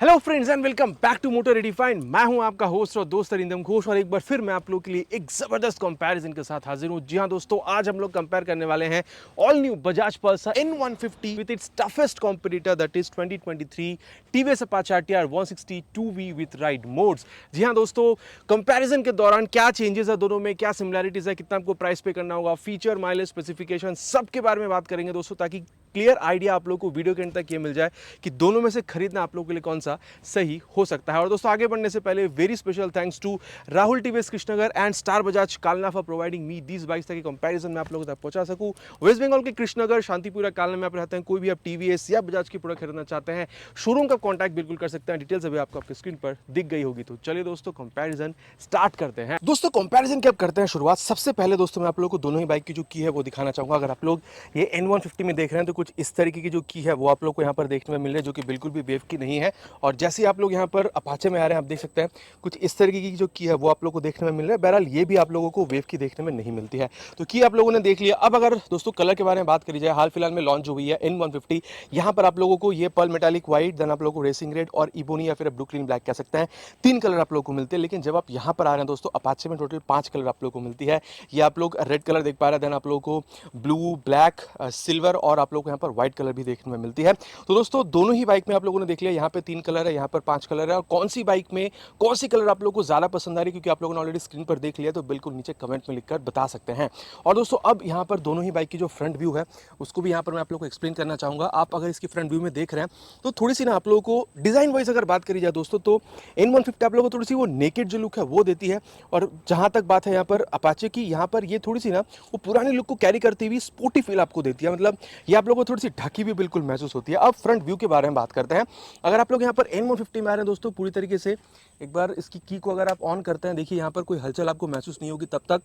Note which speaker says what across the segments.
Speaker 1: Hello friends and welcome back to Motor Redefined. मैं हूं आपका होस्ट और दोस्त अरिंदम घोष और एक बार फिर मैं आप लोगों के लिए एक जबरदस्त कंपैरिजन के साथ हाजिर हूं। जी हां दोस्तों, आज हम लोग कंपेयर करने वाले हैं all new Bajaj Pulsar N150 with its toughest competitor that is 2023 TVS Apache RTR 160 2V with ride modes. जी हां दोस्तों, कंपैरिजन के दौरान क्या चेंजेस है दोनों में, क्या सिमिलैरिटीज है, कितना आपको प्राइस पे करना होगा, फीचर, माइलेज, स्पेसिफिकेशन, सबके बारे में बात करेंगे दोस्तों, ताकि क्लियर आइडिया आप लोगों को वीडियो के एंड तक ये मिल जाए कि दोनों में से खरीदना आप लोगों के लिए कौन सा सही हो सकता है। और दोस्तों आगे बढ़ने से पहले very special thanks to Rahul TVS Krishnanagar and Star Bajaj Kalna for providing me these bikes ताकि कंपैरिजन में आप लोगों तक पहुंचा सकूं। वेस्ट बंगाल के कृष्णनगर शांतिपुरा कालना में आप रहते हैं, कोई भी आप टीवीएस या बजाज की प्रोडक्ट खरीदना चाहते हैं, शोरूम का कॉन्टैक्ट बिल्कुल कर सकते हैं। डिटेल्स अभी आपको आपके स्क्रीन पर दिख गई होगी। तो चलिए दोस्तों कंपैरिजन स्टार्ट करते हैं। दोस्तों कंपैरिजन की अब करते हैं शुरुआत। सबसे पहले दोस्तों मैं आप लोगों को दोनों ही बाइक की जो की है वो दिखाना चाहूंगा। अगर आप लोग ये N150 में देख रहे हैं तो कुछ इस तरीके की जो की है वो आप लोग को यहाँ पर देखने में मिल रही है, जो कि बिल्कुल भी वेव की नहीं है। और जैसे आप लोग यहाँ पर अपाचे में आ रहे हैं, आप देख सकते हैं कुछ इस तरीके की जो की है वो आप लोग को देखने में मिल रहा है। बहरहाल ये भी आप लोगों को वेव की देखने में नहीं मिलती है। तो की आप लोगों ने देख लिया। अब अगर दोस्तों कलर के बारे में बात करी जाए, हाल फिलहाल में लॉन्च हुई है N150। यहाँ पर आप लोगों को ये पर्ल मेटालिक व्हाइट, देन आप लोगों को रेसिंग रेड और इबोनी या फिर ब्लू क्लीन ब्लैक कह सकते हैं, 3 कलर आप लोगों को मिलते हैं। लेकिन जब आप यहाँ पर आ रहे हैं दोस्तों, अपाचे में टोटल 5 कलर आप लोगों को मिलती है। ये आप लोग रेड कलर देख पा रहे हैं, देन आप लोगों को ब्लू, ब्लैक, सिल्वर और आप लोग को यहाँ पर व्हाइट कलर भी देखने में मिलती है। तो दोस्तों दोनों ही बाइक में आप लोगों ने देख लिया, यहाँ पे 3 कलर है, यहाँ पर 5 कलर है। और कौन सी बाइक में कौन सी कलर आप लोगों को ज़्यादा पसंद आ रही है, क्योंकि आप लोगों ने ऑलरेडी स्क्रीन पर देख लिया, तो बिल्कुल नीचे कमेंट में लिखकर बता सकते हैं। और दोस्तों अब यहाँ पर दोनों ही बाइक की जो फ्रंट व्यू है उसको भी यहाँ पर मैं आप लोगों को एक्सप्लेन करना चाहूँगा। आप अगर इसकी फ्रंट व्यू में देख रहे हैं तो थोड़ी सी ना आप लोगों को डिज़ाइन वाइज अगर बात करी जाए दोस्तों, तो N150 आप लोगों को थोड़ी सी वो नेकेड जो लुक है वो देती है। और जहाँ तक बात है यहाँ पर अपाचे की, यहाँ पर ये थोड़ी सी ना वो पुरानी लुक को कैरी करती हुई स्पोर्टी फील आपको देती है। मतलब ये आप लोगों को थोड़ी सी ढकी भी बिल्कुल महसूस होती है। अब फ्रंट व्यू के बारे में बात करते हैं। अगर आप लोग यहाँ पर N150 में आ रहे हैं दोस्तों, पूरी तरीके से एक बार इसकी की को अगर आप ऑन करते हैं, देखिए यहाँ पर कोई हलचल आपको महसूस नहीं होगी तब तक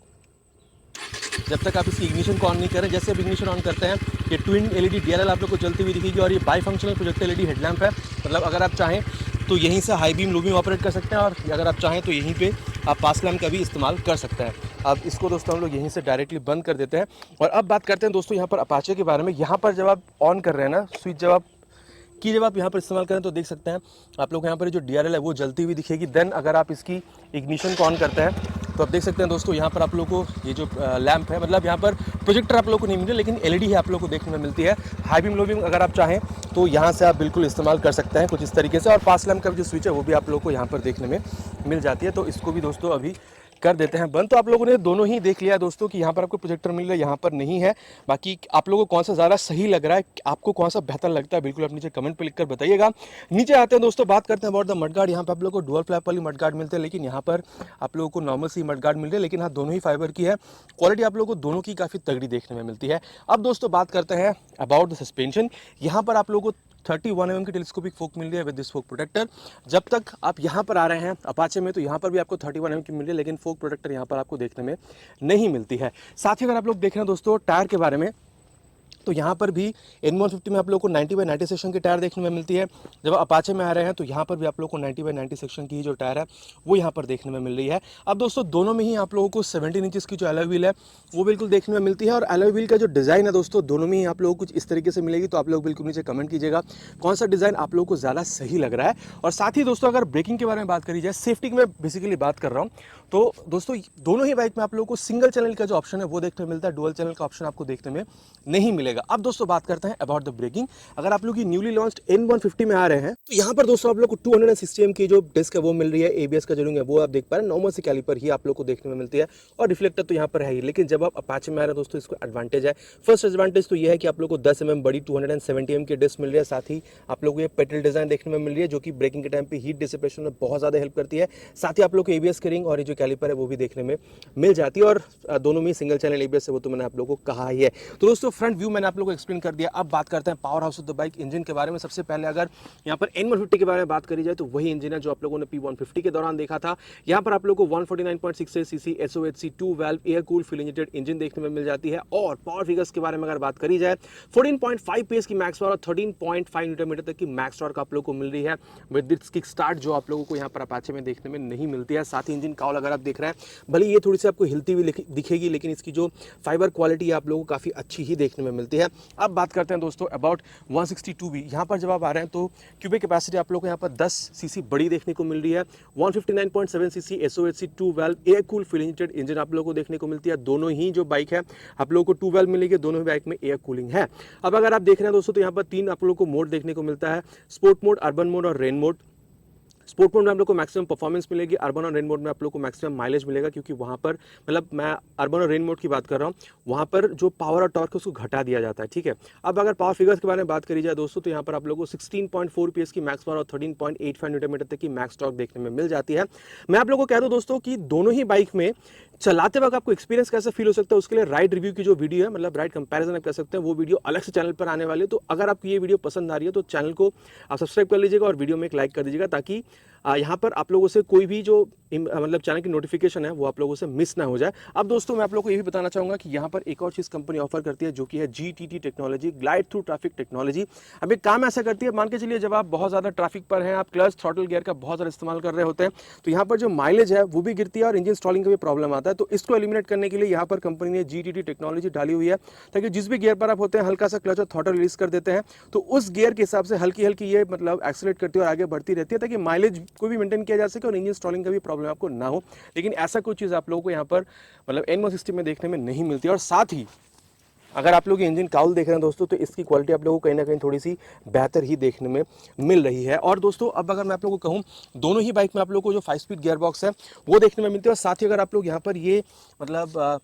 Speaker 1: जब तक आप इसकी इग्निशन को ऑन नहीं करें। जैसे आप इग्निशन ऑन करते हैं, ये ट्विन एलईडी डीएलएल आप लोग को जलती हुई दिखेगी। और ये by functional projector LED headlamp है। मतलब अगर आप चाहें तो यहीं से high beam, low beam operate कर सकते हैं, और अगर आप चाहें तो यहीं पे आप पास लैम्प का भी इस्तेमाल कर सकते हैं। अब इसको दोस्तों हम लोग यहीं से डायरेक्टली बंद कर देते हैं। और अब बात करते हैं दोस्तों यहाँ पर अपाचे के बारे में। यहाँ पर जब आप ऑन कर रहे हैं ना स्विच, जब आप यहाँ पर इस्तेमाल करें तो देख सकते हैं आप लोग यहाँ पर जो डीआरएल है वो जलती हुई दिखेगी। देन अगर आप इसकी इग्निशन को ऑन करते हैं तो आप देख सकते हैं दोस्तों यहाँ पर आप लोग को ये जो लैंप है, मतलब यहाँ पर प्रोजेक्टर आप लोग को नहीं मिलती, लेकिन एलईडी ही आप लोग को देखने में मिलती है। हाई बीम, लो बीम अगर आप चाहें तो यहाँ से आप बिल्कुल इस्तेमाल कर सकते हैं कुछ इस तरीके से। और पास लैंप का जो स्विच है वो भी आप लोग को यहाँ पर देखने में मिल जाती है। तो इसको भी दोस्तों अभी कर देते हैं बंद। तो आप लोगों ने दोनों ही देख लिया दोस्तों कि यहाँ पर आपको प्रोजेक्टर मिल रहा है, यहाँ पर नहीं है। बाकी आप लोगों को कौन सा ज़्यादा सही लग रहा है, आपको कौन सा बेहतर लगता है, बिल्कुल आप नीचे कमेंट पे लिखकर बताइएगा। नीचे आते हैं दोस्तों, बात करते हैं अबाउट द मडगार्ड। यहाँ पर आप लोगों को डुअल फ्लैप वाली मडगार्ड मिलते हैं, लेकिन यहाँ पर आप लोगों को नॉर्मल सी मडगार्ड मिल रही है। लेकिन हाँ, दोनों ही फाइबर की है। क्वालिटी आप लोगों को दोनों की काफ़ी तगड़ी देखने में मिलती है। अब दोस्तों बात करते हैं अबाउट द सस्पेंशन। यहाँ पर आप लोगों को 31 mm की टेलीस्कोपिक फोक मिल रही है विद दिस फोक प्रोटेक्टर। जब तक आप यहाँ पर आ रहे हैं अपाचे में तो यहाँ पर भी आपको 31 mm की मिल रही है, लेकिन फोक प्रोटेक्टर यहाँ पर आपको देखने में नहीं मिलती है। साथ ही अगर आप लोग देख रहे हैं दोस्तों टायर के बारे में, तो यहाँ पर भी N150 में आप लोगों को 90/90 सेक्शन की टायर देखने में मिलती है। जब अपाचे में आ रहे हैं तो यहाँ पर भी आप लोगों को 90/90 सेक्शन की जो टायर है वो यहाँ पर देखने में मिल रही है। अब दोस्तों दोनों में ही आप लोगों को 17 इंचेस की जो एलॉय व्हील है वो बिल्कुल देखने में मिलती है। और एलॉय व्हील का जो डिज़ाइन है दोस्तों दोनों में ही आप लोगों को कुछ इस तरीके से मिलेगी। तो आप लोग बिल्कुल नीचे कमेंट कीजिएगा कौन सा डिज़ाइन आप लोगों को ज़्यादा सही लग रहा है। और साथ ही दोस्तों अगर ब्रेकिंग के बारे में बात करी जाए, सेफ्टी की मैं बेसिकली बात कर रहा हूँ, तो दोस्तों दोनों ही बाइक में आप लोगों को सिंगल चैनल का जो ऑप्शन है वो देखने में मिलता है, डुअल चैनल का ऑप्शन आपको देखने में नहीं मिलेगा। अब दोस्तों बात करते हैं अबाउट द ब्रेकिंग। अगर आप लोग न्यूली लॉन्च्ड N150 में आ रहे हैं तो यहाँ पर दोस्तों आप लोग को 260 mm की जो डिस्क है वो मिल रही है। एबीएस का जो रिंग है वो आप देख पा रहे हैं, नॉर्मल से कैलिपर ही आप लोग को देखने में मिलती है। और रिफ्लेक्टर तो यहाँ पर है ही। लेकिन जब आप अपाचे में आ रहे हैं दोस्तों, इसको एडवांटेज है। फर्स्ट एडवांटेज तो ये है कि आप लोग को 10 mm बड़ी 270 mm की डिस्क मिल रही है। साथ ही आप लोग को ये पेटल डिजाइन देखने में मिल रही है, जो कि ब्रेकिंग के टाइम पे हीट डिसिपेशन में बहुत ज्यादा हेल्प करती है। साथ ही आप लोग को एबीएस के रिंग और ये जो कैलिपर है वो भी देखने में मिल जाती है। और दोनों में सिंगल चैनल एबीएस है, वो तो मैंने आप लोगों को कहा ही है। तो दोस्तों फ्रंट व्यू मैंने आप लोगों को एक्सप्लेन कर दिया। अब बात करते हैं power house of the bike, engine के बारे में। सबसे पहले अगर यहाँ पर N150 के बारे में बात करी जाए तो वही इंजन है जो आप लोगों ने P150 के दौरान देखा था। यहाँ पर आप लोगों को 149.68 CC SOHC 2 valve air cool fuel injected engine देखने में मिल जाती है। और पावर फिगर्स के बारे में अगर बात करी जाए, 14.5 PS की मैक्स पावर और 13.5 न्यूटन मीटर तक की मैक्स टॉर्क आप लोगों को मिल रही है विद दिस किक स्टार्ट, जो आप लोगों को यहाँ पर अपाचे में देखने में नहीं मिलती है। साथ ही इंजन काउल अगर आप देख रहे हैं, भले ये थोड़ी सी आपको हिलती हुई दिखेगी, लेकिन इसकी जो फाइबर क्वालिटी आप लोगों को काफी अच्छी ही देखने में मिलती है। जाती है। अब बात करते हैं दोस्तों अबाउट 162B। यहाँ पर जब आप आ रहे हैं तो क्यूबिक कैपेसिटी आप लोग को यहाँ पर 10 सीसी बड़ी देखने को मिल रही है। 159.7 CC SOHC 2 valve air cool full injected engine आप लोगों को देखने को मिलती है। दोनों ही जो बाइक है आप लोगों को 2 वाल्व मिलेगी, दोनों ही बाइक में एयर कूलिंग है। अब अगर आप देख रहे हैं दोस्तों तो यहाँ पर 3 आप लोगों को मोड देखने को मिलता है, स्पोर्ट मोड, अर्बन मोड और रेन मोड। स्पोर्ट मोड में आप लोग को मैक्सिमम परफॉर्मेंस मिलेगी, अर्बन और रेन मोड में आप लोग को मैक्सिमम माइलेज मिलेगा, क्योंकि वहाँ पर मतलब मैं अर्बन और रेन मोड की बात कर रहा हूँ, वहाँ पर जो पावर और टॉर्क है उसको घटा दिया जाता है, ठीक है। अब अगर पावर फिगर्स के बारे में बात करी जाए दोस्तों तो यहाँ पर आप लोगों को 16.4 PS की मैक्स पावर और 13.85 न्यूटन मीटर तक की मैक्स टॉर्क देखने में मिल जाती है। मैं आप लोगों को कह दूँ दोस्तों कि दोनों ही बाइक में चलाते वक्त आपको एक्सपीरियंस कैसे फील हो सकता है उसके लिए राइड रिव्यू की जो वीडियो है, मतलब राइड कंपैरिजन आप कह सकते हैं, वो वीडियो अलग से चैनल पर आने वाली है। तो अगर आपको ये वीडियो पसंद आ रही है तो चैनल को आप सब्सक्राइब कर लीजिएगा और वीडियो में एक लाइक कर दीजिएगा, ताकि यहाँ पर आप लोगों से कोई भी जो मतलब चैनल की नोटिफिकेशन है वो आप लोगों से मिस ना हो जाए। अब दोस्तों मैं आप लोगों को ये भी बताना चाहूँगा कि यहाँ पर एक और चीज़ कंपनी ऑफर करती है जो कि है GTT technology, glide through traffic technology. अब एक काम ऐसा करती है, मान के चलिए जब आप बहुत ज़्यादा ट्रैफिक पर हैं, आप क्लच थ्रॉटल गियर का बहुत ज़्यादा इस्तेमाल कर रहे होते हैं, तो यहाँ पर जो माइलेज है वो भी गिरती है और इंजन स्टॉलिंग का भी प्रॉब्लम आता है। तो इसको एलिमिनेट करने के लिए यहाँ पर कंपनी ने GTT टेक्नोलॉजी डाली हुई है, ताकि जिस भी गियर पर आप होते हैं हल्का सा क्लच और थ्रॉटल रिलीज कर देते हैं तो उस गियर के हिसाब से हल्की हल्की ये मतलब एक्सेलरेट करती है और आगे बढ़ती रहती है, ताकि माइलेज को भी मेंटेन किया जा सके और इंजन स्टॉलिंग का भी प्रॉब्लम आपको ना हो। लेकिन ऐसा कोई चीज़ आप लोगों को यहाँ पर मतलब N160 में देखने में नहीं मिलती। और साथ ही अगर आप लोग इंजन काउल देख रहे हैं दोस्तों तो इसकी क्वालिटी आप लोगों को कहीं ना कहीं थोड़ी सी बेहतर ही देखने में मिल रही है। और दोस्तों अब अगर मैं आप लोगों को कहूँ, दोनों ही बाइक में आप लोगों को जो 5 स्पीड गियर बॉक्स है वो देखने में मिलती है। और साथ ही अगर आप लोग यहाँ पर ये मतलब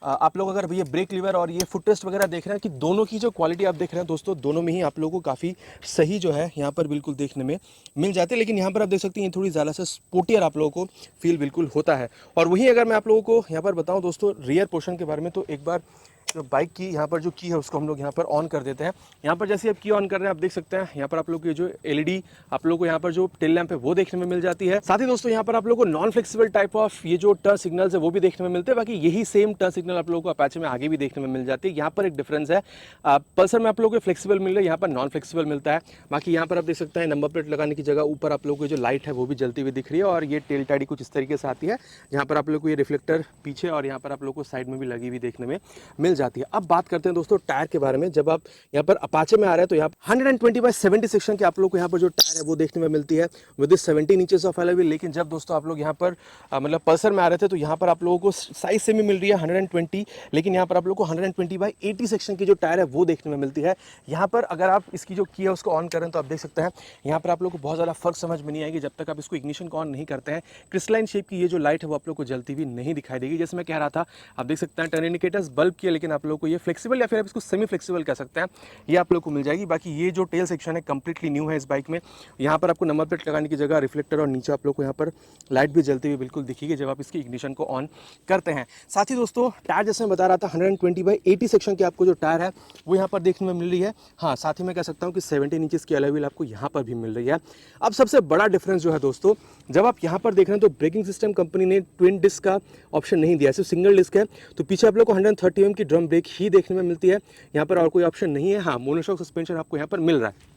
Speaker 1: आप लोग अगर ये ब्रेक लीवर और ये फुट रेस्ट वगैरह देख रहे हैं कि दोनों की जो क्वालिटी आप देख रहे हैं दोस्तों, दोनों में ही आप लोगों को काफ़ी सही जो है यहाँ पर बिल्कुल देखने में मिल जाते हैं। लेकिन यहाँ पर आप देख सकते हैं थोड़ी ज़्यादा से स्पोर्टियर आप लोगों को फील बिल्कुल होता है। और वहीं अगर मैं आप लोगों को यहाँ पर बताऊँ दोस्तों रियर पोर्शन के बारे में, तो एक बार जो बाइक की यहाँ पर जो की है उसको हम लोग यहाँ पर ऑन कर देते हैं। यहाँ पर जैसे आप की ऑन कर रहे हैं आप देख सकते हैं यहाँ पर आप लोग की जो LED आप लोग को यहाँ पर जो टेल लैंप है वो देखने में मिल जाती है। साथ ही दोस्तों यहाँ पर आप लोग को नॉन फ्लेक्सिबल टाइप ऑफ ये जो टर्न सिग्नल्स है वो भी देखने में मिलते हैं। बाकी यही सेम टर्न सिग्नल आप लोगों को अपाचे में आगे भी देखने में मिल जाती है। यहाँ पर एक डिफरेंस है, पल्सर में आप लोगों को फ्लेक्सिबल मिल रहा है, यहाँ पर नॉन फ्लेक्सिबल मिलता है। बाकी यहाँ पर आप देख सकते हैं नंबर प्लेट लगाने की जगह ऊपर आप लोगों को जो लाइट है वो भी जलती हुई दिख रही है। और ये टेल टाइडी कुछ इस तरीके से आती है, जहाँ पर आप लोग को ये रिफ्लेक्टर पीछे और यहाँ पर आप लोग को साइड में भी लगी हुई देखने में मिल जाती है। अब बात करते हैं दोस्तों टायर के बारे में। जब आप यहाँ पर अपाचे में आ रहे हैं तो यहाँ 120/70 सेक्शन के आप लोग को यहाँ पर जो टायर है वो देखने में मिलती है with 17 inches of alloy wheel. लेकिन जब दोस्तों आप लोग यहाँ पर मतलब पल्सर में आ रहे थे तो यहाँ पर आप लोगों को साइज से भी मिल रही है 120, लेकिन यहाँ पर आप लोग को 120/80 सेक्शन की जो टायर है वो देखने में मिलती है। यहाँ पर अगर आप इसकी जो की है उसको ऑन करें तो आप देख सकते हैं यहाँ पर आप लोग को बहुत ज़्यादा फर्क समझ में नहीं आएगी जब तक आप इसको इग्निशन को ऑन नहीं करते हैं। क्रिस्टलाइन शेप की ये जो लाइट है वो आप लोग को जलती हुई नहीं दिखाई देगी। जैसे मैं कह रहा था, आप देख सकते हैं टर्न इंडिकेटर्स बल्ब की है, लेकिन आप लोग को ये फ्लेक्सिबल या फिर आप इसको सेमी फ्लेक्सिबल कह सकते हैं, ये आप लोग को मिल जाएगी। बाकी ये जो टेल सेक्शन है कंप्लीटली न्यू है इस बाइक में। यहाँ पर आपको नंबर प्लेट लगाने की जगह रिफ्लेक्टर और नीचे आप लोग को यहाँ पर लाइट भी जलती हुई बिल्कुल दिखेगी जब आप इसकी इग्निशन को ऑन करते हैं। साथ ही दोस्तों टायर जैसे मैं बता रहा था 120/80 सेक्शन के आपको जो टायर है वो यहाँ पर देखने में मिल रही है। हाँ, साथ ही मैं कह सकता हूँ कि 17 इंचेस की अलॉय व्हील आपको यहाँ पर भी मिल रही है। अब सबसे बड़ा डिफरेंस जो है दोस्तों, जब आप यहाँ पर देख रहे हैं तो ब्रेकिंग सिस्टम कंपनी ने ट्विन डिस्क का ऑप्शन नहीं दिया, सिर्फ सिंगल डिस्क है। तो पीछे आप लोग को 130 mm की ड्रम ब्रेक ही देखने में मिलती है, यहाँ पर और कोई ऑप्शन नहीं है। हाँ, मोनोशॉक सस्पेंशन आपको यहाँ पर मिल रहा है।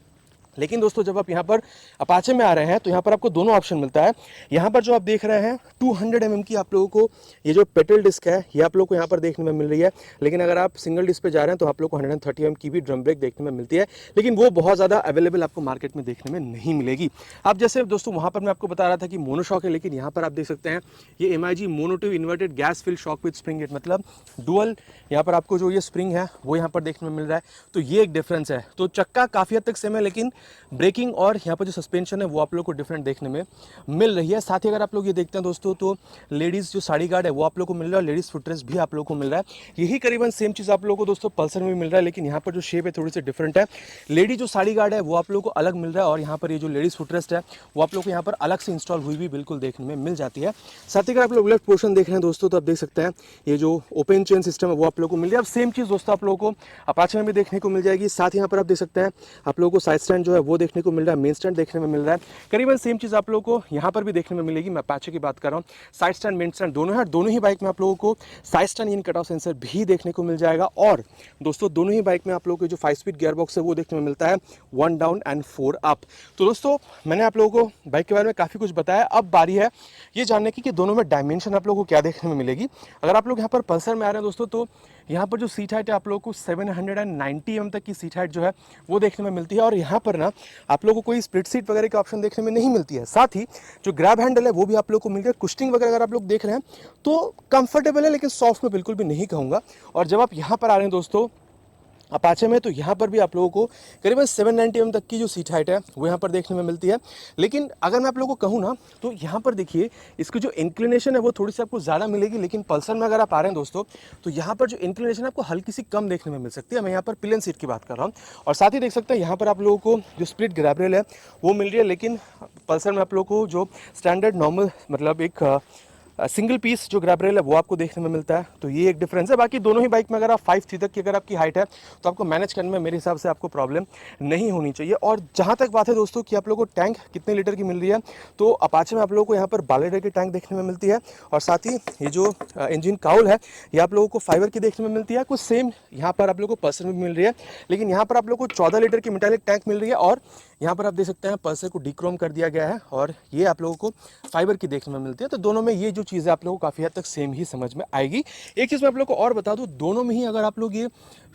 Speaker 1: लेकिन दोस्तों जब आप यहाँ पर अपाचे में आ रहे हैं तो यहाँ पर आपको दोनों ऑप्शन मिलता है। यहाँ पर जो आप देख रहे हैं 200 mm की आप लोगों को ये जो पेडल डिस्क है ये आप लोगों को यहाँ पर देखने में मिल रही है। लेकिन अगर आप सिंगल डिस्क पे जा रहे हैं तो आप लोग को 130 mm की भी ड्रम ब्रेक देखने में मिलती है, लेकिन वो बहुत ज़्यादा अवेलेबल आपको मार्केट में देखने में नहीं मिलेगी। अब जैसे दोस्तों वहाँ पर मैं आपको बता रहा था कि मोनोशॉक है, लेकिन यहाँ पर आप देख सकते हैं ये MIG monotube inverted gas fill shock with spring gate, मतलब डुअल यहाँ पर आपको जो ये स्प्रिंग है वो यहाँ पर देखने में मिल रहा है। तो ये एक डिफरेंस है। तो चक्का काफ़ी हद तक सेम है, लेकिन ब्रेकिंग और यहाँ पर जो सस्पेंशन है वो आप लोग को डिफरेंट देखने में मिल रही है। साथ ही अगर आप लोग ये देखते हैं दोस्तों तो लेडीज़ जो साड़ी गार्ड है वो आप लोग को मिल रहा है और लेडीज़ फुटरेस्ट भी आप लोग को मिल रहा है। यही करीबन सेम चीज़ आप लोग को दोस्तों पल्सर में मिल रहा है, लेकिन यहाँ पर जो शेप है थोड़ी सी डिफरेंट है। लेडी जो साड़ी गार्ड है वो आप लोग को अलग मिल रहा है और यहाँ पर ये जो लेडीज़ फुटरेस्ट है वो आप लोग को यहाँ पर अलग से इंस्टॉल हुई भी बिल्कुल देखने में मिल जाती है। साथ ही अगर आप लोग लेफ्ट पोर्शन देख रहे हैं दोस्तों तो आप देख सकते हैं ये जो ओपन चेन सिस्टम है वो आप लोग को मिल रहा है। अब सेम चीज़ दोस्तों आप लोगों को अपाचे में भी देखने को मिल जाएगी। साथ ही यहाँ पर आप देख सकते हैं आप लोगों को साइड स्टैंड जो है वो देखने को मिल रहा है, मेन स्टैंड देखने में मिल रहा है। करीबन सेम चीज़ आप लोगों को यहाँ पर भी देखने में मिलेगी। मैं अपाचे की बात कर रहा हूँ, साइड स्टैंड मेन स्टैंड दोनों है। दोनों ही बाइक में आप लोगों को side stand in cut off sensor भी देखने को मिल जाएगा। और दोस्तों दोनों ही बाइक में आप लोगों को जो 5 स्पीड गियर बॉक्स है वो देखने में मिलता है, 1 डाउन एंड 4 अप। तो दोस्तों मैंने आप लोगों को बाइक के बारे में काफ़ी कुछ बताया। अब बारी है ये जानने की कि दोनों में डायमेंशन आप लोगों को क्या देखने में मिलेगी। अगर आप लोग यहाँ पर पल्सर में आ रहे हैं दोस्तों, तो यहाँ पर जो सीट हाइट है आप लोगों को 790 mm तक की सीट हाइट जो है वो देखने में मिलती है। और यहाँ पर ना आप लोगों को कोई स्प्लिट सीट वगैरह का ऑप्शन देखने में नहीं मिलती है। साथ ही जो ग्रैब हैंडल है वो भी आप लोग को मिल गया। कुशनिंग वगैरह अगर आप लोग देख रहे हैं तो कंफर्टेबल है, लेकिन सॉफ्ट में बिल्कुल भी नहीं कहूँगा। और जब आप यहाँ पर आ रहे हैं दोस्तों अपाचे में, तो यहाँ पर भी आप लोगों को करीबन 790 mm तक की जो सीट हाइट है वो यहाँ पर देखने में मिलती है। लेकिन अगर मैं आप लोगों को कहूँ ना, तो यहाँ पर देखिए इसकी जो इंक्लिनेशन है वो थोड़ी सी आपको ज़्यादा मिलेगी। लेकिन पल्सर में अगर आप आ रहे हैं दोस्तों, तो यहाँ पर जो इंक्लिनेशन है आपको हल्की सी कम देखने में मिल सकती है। मैं यहाँ पर पिलियन सीट की बात कर रहा हूँ। और साथ ही देख सकते हैं यहाँ पर आप लोगों को जो स्प्लिट ग्रैब रेल है वो मिल रही है। लेकिन पल्सर में आप लोगों को जो स्टैंडर्ड नॉर्मल मतलब एक सिंगल पीस जो ग्रैब रेल है वो आपको देखने में मिलता है। तो ये एक डिफरेंस है। बाकी दोनों ही बाइक में अगर आप 5'3" तक की अगर आपकी हाइट है तो आपको मैनेज करने में मेरे हिसाब से आपको प्रॉब्लम नहीं होनी चाहिए। और जहाँ तक बात है दोस्तों कि आप लोगों को टैंक कितने लीटर की मिल रही है, तो अपाचे में आप लोगों को यहाँ पर 12 लीटर की टैंक देखने में मिलती है। और साथ ही ये जो इंजन काउल है ये आप लोगों को फाइबर की देखने में मिलती है। कुछ सेम यहाँ पर आप लोगों को पल्सर में भी मिल रही है, लेकिन यहाँ पर आप लोगों को 14 लीटर की मेटालिक टैंक मिल रही है। और यहाँ पर आप देख सकते हैं पल्सर को डीक्रोम कर दिया गया है और ये आप लोगों को फाइबर की देखने में मिलती है। तो दोनों में ये जो चीज़ें आप लोगों को काफ़ी हद तक सेम ही समझ में आएगी। एक चीज़ मैं आप लोगों को और बता दूँ, दोनों में ही अगर आप लोग ये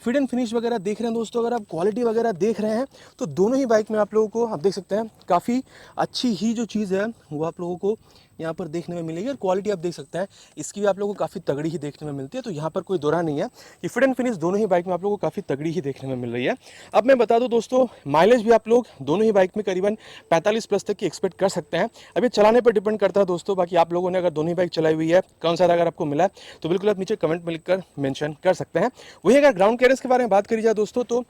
Speaker 1: फिट एंड फिनिश वगैरह देख रहे हैं दोस्तों, अगर आप क्वालिटी वगैरह देख रहे हैं, तो दोनों ही बाइक में आप लोगों को आप देख सकते हैं काफ़ी अच्छी ही जो चीज़ है वो आप लोगों को यहाँ पर देखने में मिलेगी। और क्वालिटी आप देख सकते हैं इसकी भी आप लोगों को काफ़ी तगड़ी ही देखने में मिलती है। तो यहाँ पर कोई दोरा नहीं है कि फिट एंड फिनिश दोनों ही बाइक में आप लोगों को काफ़ी तगड़ी ही देखने में मिल रही है। अब मैं बता दूं दोस्तों, माइलेज भी आप लोग दोनों ही बाइक में करीबन 45+ तक की एक्सपेक्ट कर सकते हैं। अभी चलाने पर डिपेंड करता है दोस्तों। बाकी आप लोगों ने अगर दोनों ही बाइक चलाई हुई है, कौन सा अगर आपको मिला है तो बिल्कुल आप नीचे कमेंट में लिखकर मेंशन कर सकते हैं। वही अगर ग्राउंड क्लियरेंस के बारे में बात करी जाए दोस्तों, तो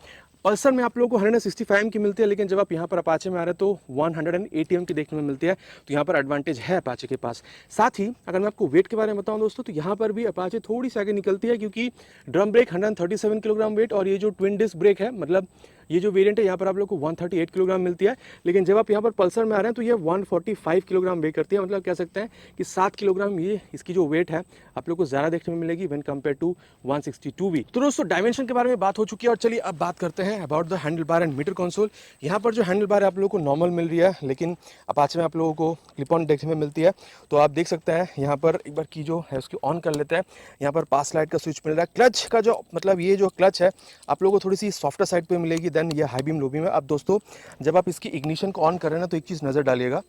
Speaker 1: पल्सर में आप लोगों को 165 एम की मिलती है, लेकिन जब आप यहाँ पर अपाचे में आ रहे हैं तो 180 एम की देखने में मिलती है। तो यहाँ पर एडवांटेज है अपाचे के पास। साथ ही अगर मैं आपको वेट के बारे में बताऊँ दोस्तों, तो यहाँ पर भी अपाचे थोड़ी सी आगे निकलती है, क्योंकि ड्रम ब्रेक 137 किलोग्राम वेट और ये जो ट्विन डिस्क ब्रेक है, मतलब ये जो वेरिएंट है यहाँ पर आप लोग को 138 किलोग्राम मिलती है। लेकिन जब आप यहाँ पर पल्सर में आ रहे हैं तो ये 145 किलोग्राम वेट करती है। मतलब कह सकते हैं कि 7 किलोग्राम ये इसकी जो वेट है आप लोग को ज़्यादा देखने में मिलेगी व्हेन कंपेयर टू 162V। तो दोस्तों डायमेंशन के बारे में बात हो चुकी है और चलिए अब बात करते हैं about the handle bar and meter console. यहाँ पर जो हैंडल बार है आप लोगों को नॉर्मल मिल रही है, लेकिन अपाचे में आप लोगों को क्लिप ऑन देखने में मिलती है। तो आप देख सकते हैं यहाँ पर एक बार की जो है उसकी ऑन कर लेते हैं। यहाँ पर पास लाइट का स्विच मिल रहा है। क्लच का जो मतलब ये जो क्लच है आप लोगों को थोड़ी सी सॉफ्टर साइड पर मिलेगी देन ये हाई बीम लो बीम है। अब दोस्तों जब आप इसकी इग्निशन को ऑन कर रहे हैं ना, तो एक चीज़ नज़र डालिएगा,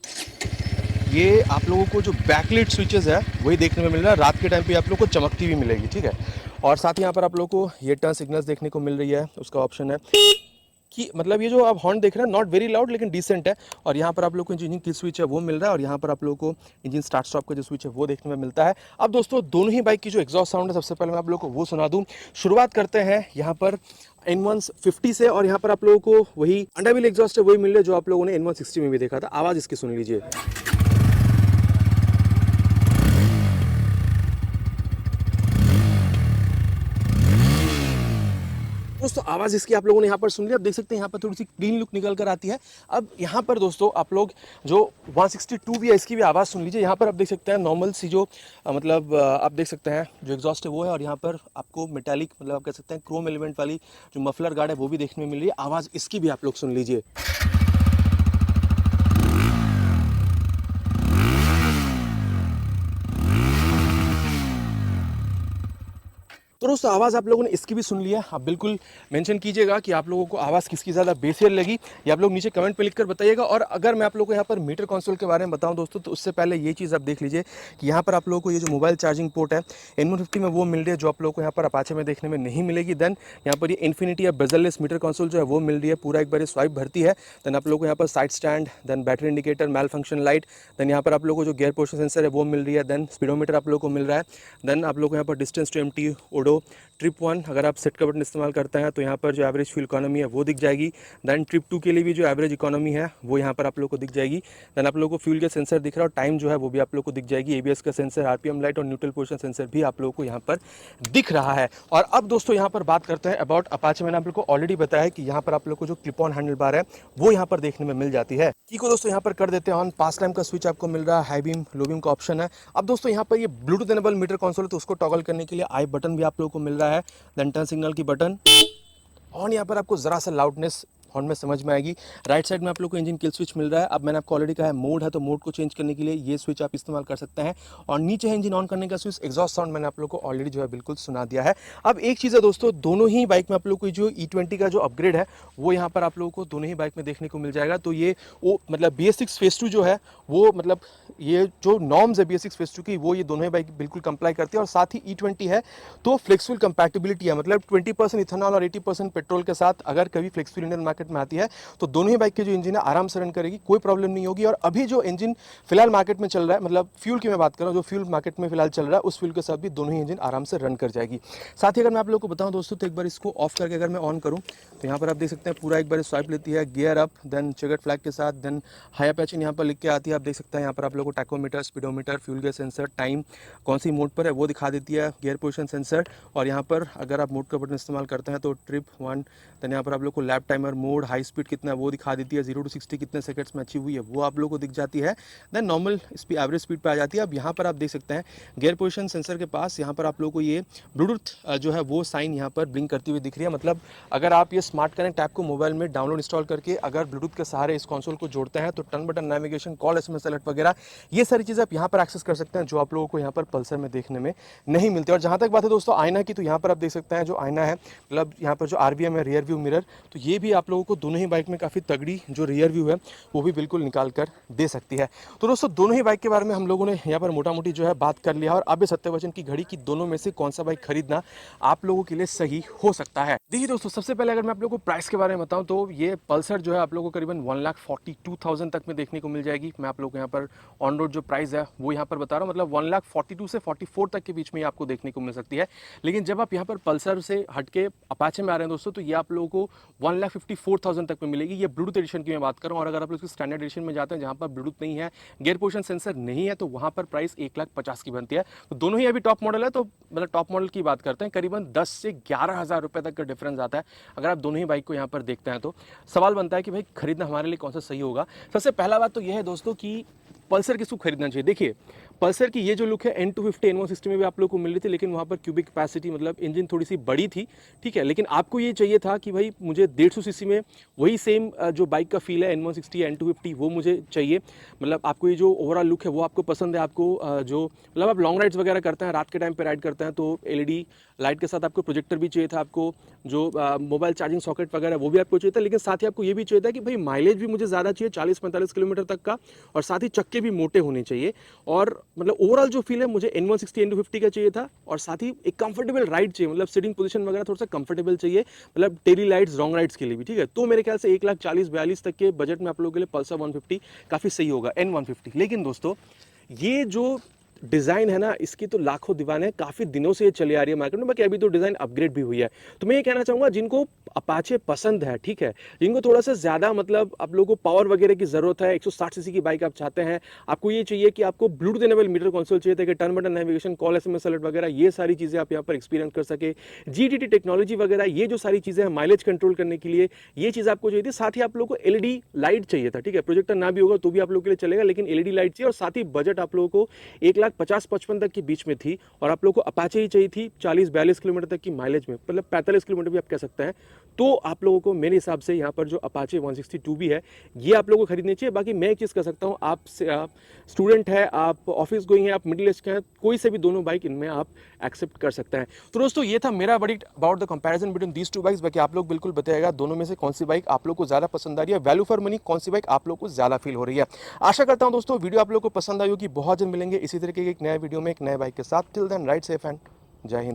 Speaker 1: ये आप लोगों को जो बैकलाइट स्विचेस है वही देखने में मिल रहा है। रात के टाइम पे आप लोगों को चमकती भी मिलेगी, ठीक है। और साथ ही यहाँ पर आप लोगों को ये टर्न सिग्नल्स देखने को मिल रही है, उसका ऑप्शन है कि मतलब ये जो आप हॉर्न देख रहे हैं नॉट वेरी लाउड लेकिन डिसेंट है। और यहाँ पर आप लोग को इंजन की स्विच है वो मिल रहा है और यहाँ पर आप लोगों को इंजन स्टार्ट स्टॉप का जो स्विच है वो देखने में मिलता है। अब दोस्तों दोनों ही बाइक की जो एग्जॉस्ट साउंड है सबसे पहले मैं आप लोगों को वो सुना दूँ। शुरुआत करते हैं यहाँ पर N150 से और यहाँ पर आप लोगों को वही अंडरव्हील एग्जॉस्ट है वही मिल रहा है जो आप लोगों ने N160 में भी देखा था। आवाज़ इसकी सुन लीजिए। दोस्तों आवाज़ इसकी आप लोगों ने यहाँ पर सुन लिया। अब देख सकते हैं यहाँ पर थोड़ी सी क्लीन लुक निकल कर आती है। अब यहाँ पर दोस्तों आप लोग जो 162 भी है इसकी भी आवाज़ सुन लीजिए। यहाँ पर आप देख सकते हैं नॉर्मल सी जो मतलब आप देख सकते हैं जो एग्जॉस्ट है वो है और यहाँ पर आपको मेटालिक मतलब आप कह सकते हैं क्रोम एलिमेंट वाली जो मफलर गार्ड है वो भी देखने में मिल रही है। आवाज़ इसकी भी आप लोग सुन लीजिए। तो दोस्तों आवाज़ आप लोगों ने इसकी भी सुन लिया। आप बिल्कुल मेंशन कीजिएगा कि आप लोगों को आवाज़ किसकी ज़्यादा बेसियर लगी, ये आप लोग नीचे कमेंट पे लिखकर बताइएगा। और अगर मैं आप लोगों को यहाँ पर मीटर कंसोल के बारे में बताऊँ दोस्तों, तो उससे पहले ये चीज़ आप देख लीजिए कि यहाँ पर आप लोगों को ये जो मोबाइल चार्जिंग पोर्ट है N150 में वो मिल रही है जो आप लोगों को यहाँ पर अपाचे में देखने में नहीं मिलेगी। देन यहाँ पर ये इन्फिनिटी या बेजललेस मीटर कंसोल जो है वो मिल रही है, पूरा एक बार स्वाइप भरती है। देन आप लोगों को यहाँ पर side stand, then battery indicator, malfunction light, then यहाँ पर आप लोगों को जो गियर पोर्शन सेंसर है वो मिल रही है, देन स्पीडोमीटर आप लोगों को मिल रहा है, देन आप लोगों को यहाँ पर डिस्टेंस टू एम्प्टी, ओडो तो ट्रिप 1 अगर आप सेट का बटन इस्तेमाल करते हैं तो यहाँ पर जो एवरेज फ्यूल इकोनॉमी है वो दिख जाएगी। देन ट्रिप 2 के लिए भी जो एवरेज इकोनॉमी है वो यहाँ पर आप लोग को दिख जाएगी। देन आप लोगों को फ्यूल का सेंसर दिख रहा है और टाइम जो है वो भी आप लोग को दिख जाएगी। एबीएस का सेंसर, आरपीएम लाइट और न्यूट्रल पोजीशन सेंसर भी आप लोगों को यहाँ पर दिख रहा है। और अब दोस्तों यहाँ पर बात करते हैं अबाउट अपाचे। मैंने आप लोग को ऑलरेडी बताया है कि यहाँ पर आप लोग को जो क्लिप ऑन हैंडल बार है वो यहाँ पर देखने में मिल जाती है। की को दोस्तों यहाँ पर कर देते हैं ऑन। पास टाइम का स्विच आपको मिल रहा है, हाई बीम लो बीम का ऑप्शन है। अब दोस्तों यहाँ पर ये ब्लूटूथ एनेबल मीटर कंसोल है तो उसको टॉगल करने के लिए आई बटन भी आप लोगों को मिल रहा है। देन टर्न सिग्नल की बटन ऑन। यहाँ पर आपको जरा सा लाउडनेस हॉर्न में समझ में आएगी। राइट साइड में आप लोग को इंजन किल स्विच मिल रहा है। अब मैंने आपको ऑलरेडी कहा है मोड है तो मोड को चेंज करने के लिए ये स्विच आप इस्तेमाल कर सकते हैं। और नीचे है इंजन ऑन करने का स्विच। एग्जॉस्ट साउंड मैंने आप लोग को ऑलरेडी जो है बिल्कुल सुना दिया है। अब एक चीज़ है दोस्तों, दोनों ही बाइक में आप लोग को जो E20 का जो अपग्रेड है वो यहाँ पर आप लोगों को दोनों ही बाइक में देखने को मिल जाएगा। तो ये वो मतलब BS6 फेज 2 जो है वो मतलब ये जो नॉर्म्स है BS6 फेज 2 की वो ये दोनों ही बाइक बिल्कुल कंप्लाई करती है। और साथ ही E20 है तो फ्लेक्सिबल कंपैटिबिलिटी है, मतलब 20% इथेनॉल और 80% पेट्रोल के साथ अगर कभी फ्लेक्सिबल इंडियन मार्केट में आती है तो दोनों ही बाइक के जो इंजन है आराम से रन करेगी, कोई प्रॉब्लम नहीं होगी। और अभी जो इंजन फिलहाल मार्केट में चल रहा है, मतलब फ्यूल की मैं बात कर रहा हूँ, जो फ्यूल मार्केट में फिलहाल चल रहा है उस फ्यूल के साथ भी दोनों ही इंजन आराम से रन कर जाएगी। साथ ही अगर मैं आप लोगों को बताऊं दोस्तों तो एक बार इसको ऑफ करके अगर मैं ऑन करूं तो यहाँ पर आप देख सकते हैं पूरा एक बार स्वाइप लेती है, gear up, then chequered flag के साथ, देन हाई अपेचन यहाँ पर लिख के आती है। आप देख सकते हैं यहाँ पर आप लोगों को tachometer, speedometer, fuel gas sensor, time कौन सी मोड पर है वो दिखा देती है, गियर पोजिशन सेंसर। और यहाँ पर अगर आप मोड का बटन इस्तेमाल करते हैं तो ट्रिप 1, देन यहाँ पर आप लोग को lap timer mode, high speed कितना है वो दिखा देती है, 0 to 60 कितने सेकंड्स में अचीव हुई है वो आप लोगों को दिख जाती है। Then normal speed, average speed पे आ जाती है। अब यहाँ पर आप देख सकते हैं गियर पोजीशन सेंसर के पास यहाँ पर आप लोगों को ये ब्लूटूथ जो है वो साइन यहाँ पर ब्लिंक करती हुई दिख रही है। मतलब अगर आप ये स्मार्ट कनेक्ट ऐप को मोबाइल में डाउनलोड इंस्टॉल करके अगर ब्लूटूथ के सहारे इस कंसोल को जोड़ते हैं तो turn button, navigation, call, SMS alert वगैरह ये सारी चीज़ें आप यहाँ पर एक्सेस कर सकते हैं जो आप लोगों को यहाँ पर पल्सर में देखने में नहीं मिलती। और जहाँ तक बात है दोस्तों आईना की, तो यहाँ पर आप देख सकते हैं जो आईना है, मतलब यहाँ पर जो RVM है, रियर व्यू मिरर, तो ये भी आप लोगों को दोनों ही बाइक में काफ़ी तगड़ी जो रियर व्यू है वो भी बिल्कुल निकाल कर दे सकती है। तो दोस्तों दोनों ही बाइक के बारे में हम लोगों ने यहाँ पर मोटा मोटी जो है बात कर लिया। और अब ये सत्यवचन की घड़ी की दोनों में से कौन सा बाइक खरीदना आप लोगों के लिए सही हो सकता है। देखिए दोस्तों, सबसे पहले अगर मैं आप लोगों को प्राइस के बारे में बताऊं तो ये पल्सर जो है आप लोगों को करीबन 1,42,000 तक में देखने को मिल जाएगी। मैं आप लोगों को यहाँ पर ऑन रोड जो प्राइस है वो यहाँ पर बता रहा हूँ, मतलब 1,42,000 से 44 तक के बीच में आपको देखने को मिल सकती है। लेकिन जब आप यहाँ पर पल्सर से हटके अपाचे में आ रहे हैं दोस्तों तो ये आप लोगों को 1,54,000 तक में मिलेगी। ये ब्लूटूथ एडिशन की मैं बात कर रहा हूँ। और अगर आप लोग स्टैंडर्ड एडिशन में जाते हैं जहाँ पर ब्लूटूथ नहीं है, गियर पोजिशन सेंसर नहीं है, तो वहाँ पर प्राइस 1,50,000 की बनती है। तो दोनों ही अभी टॉप मॉडल है, तो मतलब टॉप मॉडल की बात करते हैं करीबन 10 से 11,000 रुपये तक का डिफरेंस आता है। अगर आप दोनों ही बाइक को यहाँ पर देखते हैं तो सवाल बनता है कि भाई खरीदना हमारे लिए कौन सा सही होगा। सबसे पहला बात तो यह है दोस्तों कि पल्सर किसको खरीदना चाहिए। देखिए पल्सर की ये जो लुक है N250 N160 में भी आप लोग को मिल रही थी, लेकिन वहाँ पर क्यूबिक कैपेसिटी मतलब इंजन थोड़ी सी बड़ी थी, ठीक है। लेकिन आपको ये चाहिए था कि भाई मुझे 150 सीसी में वही सेम जो बाइक का फील है N160 या N250 वो मुझे चाहिए। मतलब आपको ये जो ओवरऑल लुक है वो आपको पसंद है। आपको जो मतलब आप लॉन्ग राइड्स वगैरह करते हैं, रात के टाइम पर राइड करते हैं तो LED लाइट के साथ आपको प्रोजेक्टर भी चाहिए था, आपको जो मोबाइल चार्जिंग सॉकेट वगैरह वो भी आपको चाहिए था। लेकिन साथ ही आपको ये भी चाहिए था कि भाई माइलेज भी मुझे ज़्यादा चाहिए 40-45 किलोमीटर तक का, और साथ ही चक्के भी मोटे होने चाहिए। और मतलब ओवरऑल जो फील है मुझे N160 N250 का चाहिए था। और साथ ही एक कंफर्टेबल राइड चाहिए, मतलब सिटिंग पोजीशन वगैरह थोड़ा सा कंफर्टेबल चाहिए, मतलब डेली राइड्स, लॉन्ग राइड्स के लिए भी, ठीक है। तो मेरे ख्याल से 1,40,42 तक के बजट में आप लोगों के लिए पल्सर 150 काफ़ी सही होगा, N150। लेकिन दोस्तों ये जो डिज़ाइन है ना इसकी तो लाखों दीवाने हैं, काफ़ी दिनों से ये चली आ रही है मार्केट में, बाकी अभी तो डिज़ाइन अपग्रेड भी हुई है। तो मैं ये कहना चाहूँगा जिनको अपाचे पसंद है, ठीक है, जिनको थोड़ा सा ज़्यादा मतलब आप लोगों को पावर वगैरह की ज़रूरत है, 160 सीसी की बाइक आप चाहते हैं, आपको ये चाहिए कि आपको ब्लूटूथ इनेबल मीटर कंसोल चाहिए था कि turn button, navigation, call, SMS alert वगैरह ये सारी चीज़ें आप यहाँ पर एक्सपीरियंस कर सके, GTT टेक्नोलॉजी वगैरह ये जो सारी चीज़ें हैं माइलेज कंट्रोल करने के लिए ये चीज़ आपको चाहिए थी। साथ ही आप लोगों को LED लाइट चाहिए था, ठीक है, प्रोजेक्टर ना भी होगा तो भी आप लोगों के लिए चलेगा, लेकिन LED लाइट चाहिए। और साथ ही बजट आप लोगों को 1,50,55 तक के बीच में थी। और आप लोगों को अपाचे ही चाहिए थी 40-42 किलोमीटर तक की माइलेज में, मतलब 45 किलोमीटर भी आप कह सकते हैं। तो आप लोगों को मेरे हिसाब से यहाँ पर जो अपाचे 162 भी है ये आप लोगों को खरीदनी चाहिए। बाकी मैं एक चीज़ कर सकता हूँ, आप स्टूडेंट है, आप ऑफिस गोइंग है, आप मिडिल एज के हैं, कोई से भी दोनों बाइक इनमें आप एक्सेप्ट कर सकते हैं। तो दोस्तों ये था मेरा बड़ी about the comparison between these two bikes. बाकी आप लोग बिल्कुल बताइएगा दोनों में से कौन सी बाइक आप लोग को ज़्यादा पसंद आ रही है, वैल्यू फॉर मनी कौन सी बाइक आप लोग को ज़्यादा फील हो रही है। आशा करता हूँ दोस्तों वीडियो आप लोग को पसंद आई होगी। बहुत जल्द मिलेंगे इसी तरीके के एक नए वीडियो में एक नए बाइक के साथ। Till then ride safe and Jai Hind.